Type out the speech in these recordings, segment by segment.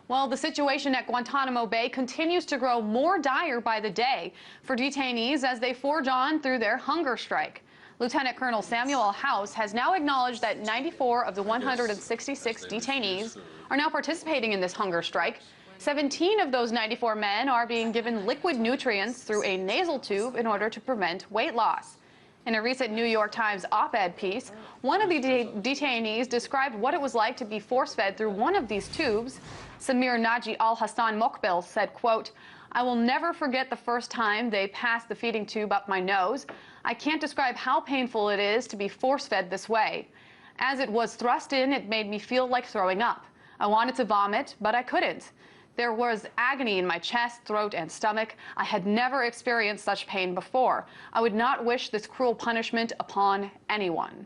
Well, the situation at Guantanamo Bay continues to grow more dire by the day for detainees as they forge on through their hunger strike. Lieutenant Colonel Samuel House has now acknowledged that 94 of the 166 detainees are now participating in this hunger strike. 17 of those 94 men are being given liquid nutrients through a nasal tube in order to prevent weight loss. In a recent New York Times op-ed piece, one of the detainees described what it was like to be force-fed through one of these tubes. Samir Naji al-Hassan Mokbil said, quote, "I will never forget the first time they passed the feeding tube up my nose. I can't describe how painful it is to be force-fed this way. As it was thrust in, it made me feel like throwing up. I wanted to vomit, but I couldn't. There was agony in my chest, throat, and stomach. I had never experienced such pain before. I would not wish this cruel punishment upon anyone."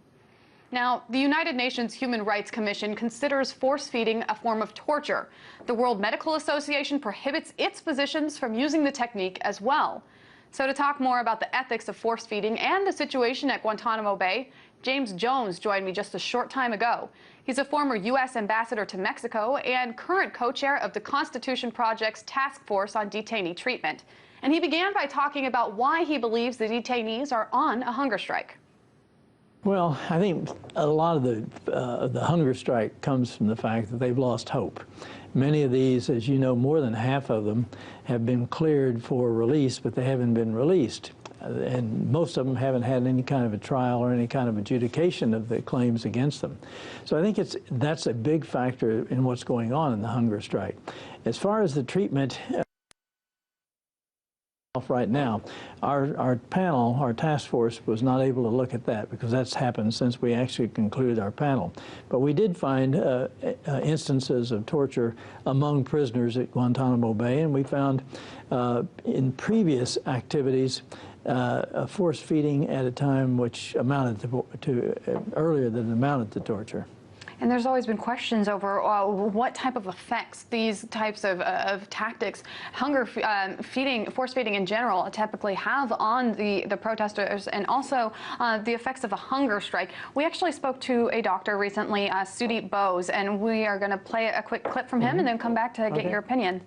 Now, the United Nations Human Rights Commission considers force feeding a form of torture. The World Medical Association prohibits its physicians from using the technique as well. So to talk more about the ethics of force feeding and the situation at Guantanamo Bay, James Jones joined me just a short time ago. He's a former U.S. ambassador to Mexico and current co-chair of the Constitution Project's Task Force on Detainee Treatment. And he began by talking about why he believes the detainees are on a hunger strike. Well, I think a lot of the hunger strike comes from the fact that they've lost hope. Many of these, as you know, more than half of them have been cleared for release, but they haven't been released. And most of them haven't had any kind of a trial or any kind of adjudication of the claims against them. So I think that's a big factor in what's going on in the hunger strike. As far as the treatment right now, our panel, our task force, was not able to look at that because that's happened since we actually concluded our panel. But we did find instances of torture among prisoners at Guantanamo Bay, and we found in previous activities force feeding at a time which amounted to earlier than amounted to torture. And there's always been questions over what type of effects these types of tactics, hunger feeding, force feeding in general, typically have on the protesters, and also the effects of a hunger strike. We actually spoke to a doctor recently, Sudeep Bose, and we are going to play a quick clip from him and then come back to get your opinion.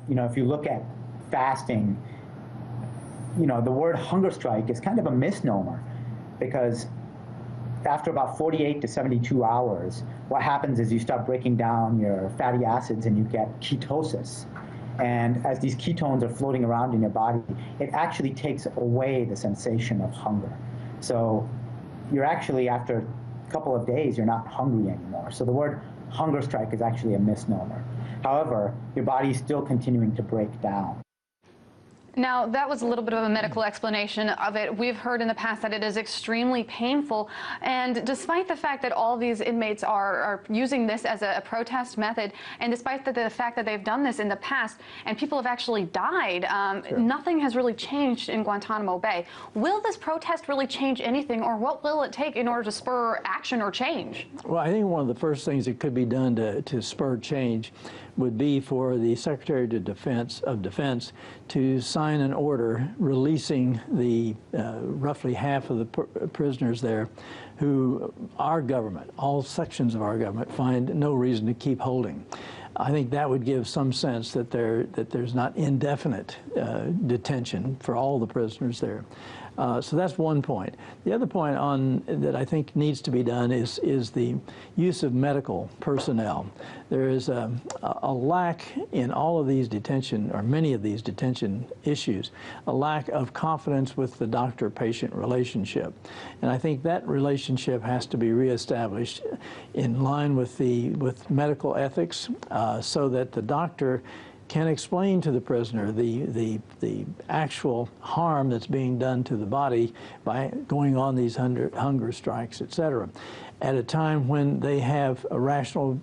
You know, if you look at fasting, you know, the word hunger strike is kind of a misnomer, because after about 48 to 72 hours, what happens is you start breaking down your fatty acids and you get ketosis. And as these ketones are floating around in your body, it actually takes away the sensation of hunger. So you're actually, after a couple of days, you're not hungry anymore. So the word hunger strike is actually a misnomer. However, your body is still continuing to break down. Now, that was a little bit of a medical explanation of it. We've heard in the past that it is extremely painful, and despite the fact that all these inmates are using this as a protest method, and despite the fact that they've done this in the past and people have actually died, nothing has really changed in Guantanamo Bay. Will this protest really change anything, or what will it take in order to spur action or change? Well, I think one of the first things that could be done to spur change would be for the Secretary of Defense to sign an order releasing the roughly half of the prisoners there who our government, all sections of our government, find no reason to keep holding. I think that would give some sense that there's not indefinite detention for all the prisoners there. So that's one point. The other point that I think needs to be done is the use of medical personnel. There is a lack in all of these detention, or many of these detention issues, a lack of confidence with the doctor-patient relationship. And I think that relationship has to be reestablished in line with medical ethics, so that the doctor can explain to the prisoner the actual harm that's being done to the body by going on these hunger strikes, etc., at a time when they have a rational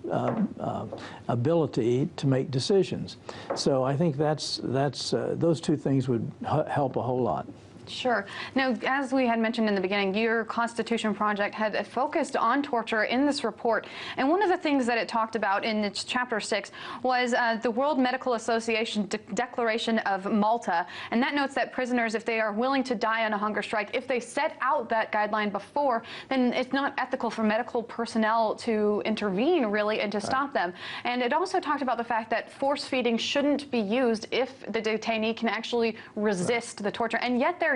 ability to make decisions. So I think those two things would help a whole lot. Sure. Now, as we had mentioned in the beginning, your Constitution Project had focused on torture in this report. And one of the things that it talked about in its Chapter 6 was the World Medical Association Declaration of Malta. And that notes that prisoners, if they are willing to die on a hunger strike, if they set out that guideline before, then it's not ethical for medical personnel to intervene, really, and to stop them. And it also talked about the fact that force feeding shouldn't be used if the detainee can actually resist the torture. And yet they're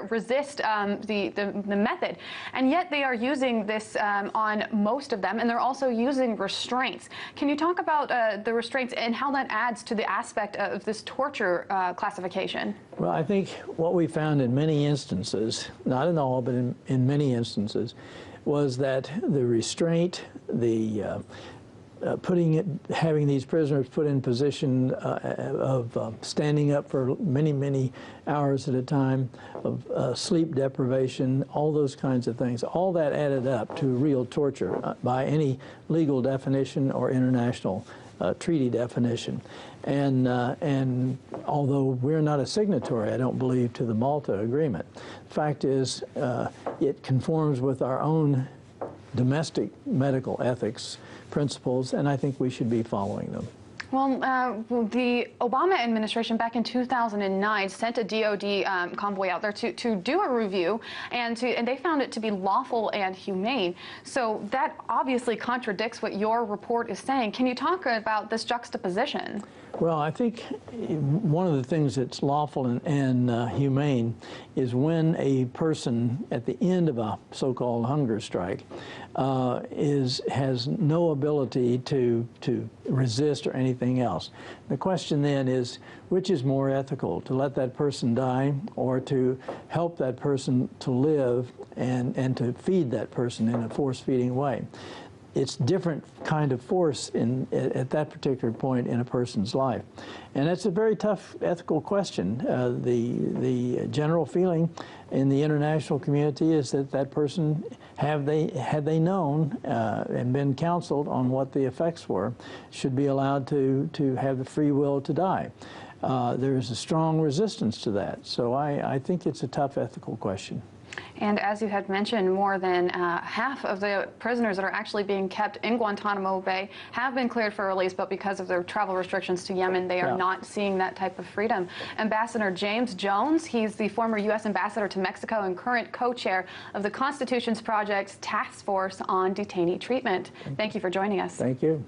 resist the method, and yet they are using this on most of them, and they're also using restraints. Can you talk about the restraints and how that adds to the aspect of this torture classification? Well, I think what we found in many instances, not in all, but in many instances, was that the restraint, the having these prisoners put in position of standing up for many, many hours at a time, of sleep deprivation, all those kinds of things, all that added up to real torture by any legal definition or international treaty definition. And although we're not a signatory, I don't believe, to the Malta Agreement, the fact is it conforms with our own domestic medical ethics principles, and I think we should be following them. Well, the Obama administration back in 2009 sent a DOD convoy out there to do a review, and they found it to be lawful and humane. So that obviously contradicts what your report is saying. Can you talk about this juxtaposition? Well, I think one of the things that's lawful and humane is when a person at the end of a so-called hunger strike has no ability to resist or anything else. The question then is, which is more ethical, to let that person die or to help that person to live and to feed that person in a force-feeding way? It's different kind of force at that particular point in a person's life. And it's a very tough ethical question. The general feeling in the international community is that that person, had they known and been counseled on what the effects were, should be allowed to have the free will to die. There is a strong resistance to that. So I think it's a tough ethical question. And as you had mentioned, more than half of the prisoners that are actually being kept in Guantanamo Bay have been cleared for release, but because of their travel restrictions to Yemen, they are not seeing that type of freedom. Ambassador James Jones, he's the former U.S. ambassador to Mexico and current co-chair of the Constitutions Project's Task Force on Detainee Treatment. Thank you for joining us. Thank you.